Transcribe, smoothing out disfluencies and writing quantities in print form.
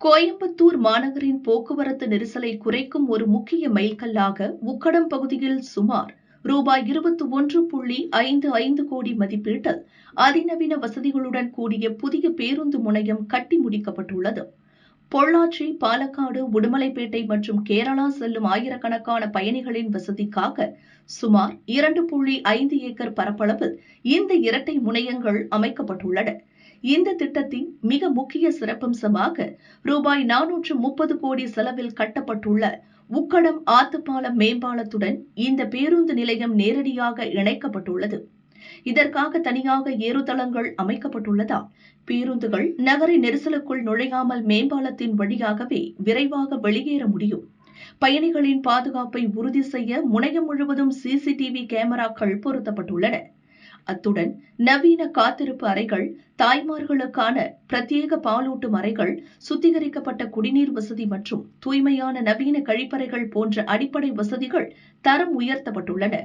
கோயம்புத்தூர் மாநகரின் போக்குவரத்து நெரிசலை குறைக்கும் ஒரு முக்கிய மைல்கல்லாக உக்கடம் பகுதியில் சுமார் ரூபாய் 21.55 கோடி மதிப்பீட்டில் அதிநவீன வசதிகளுடன் கூடிய புதிய பேருந்து முனையம் கட்டி முடிக்கப்பட்டுள்ளது. பொள்ளாச்சி, பாலக்காடு, உடுமலைப்பேட்டை மற்றும் கேரளா செல்லும் ஆயிரக்கணக்கான பயணிகளின் வசதிக்காக சுமார் 2.5 ஏக்கர் பரப்பளவில் இந்த இரட்டை முனையங்கள் அமைக்கப்பட்டுள்ளன. இந்த திட்டத்தின் மிக முக்கிய சிறப்பம்சமாக ரூபாய் 430 கோடி செலவில் கட்டப்பட்டுள்ள உக்கடம் ஆத்துப்பாலம் மேம்பாலத்துடன் இந்த பேருந்து நிலையம் நேரடியாக இணைக்கப்பட்டுள்ளது. இதற்காக தனியாக ஏறுதளங்கள் அமைக்கப்பட்டுள்ளதால் பேருந்துகள் நகரின் நெரிசலுக்குள் நுழையாமல் மேம்பாலத்தின் வழியாகவே விரைவாக வெளியேற முடியும். பயணிகளின் பாதுகாப்பை உறுதி செய்ய முனையம் முழுவதும் சிசிடிவி கேமராக்கள் பொருத்தப்பட்டுள்ளன. அத்துடன் நவீன காத்திருப்பு அறைகள், தாய்மார்களுக்கான பிரத்யேக பாலூட்டும் அறைகள், சுத்திகரிக்கப்பட்ட குடிநீர் வசதி மற்றும் தூய்மையான நவீன கழிப்பறைகள் போன்ற அடிப்படை வசதிகள் தரம் உயர்த்தப்பட்டுள்ளன.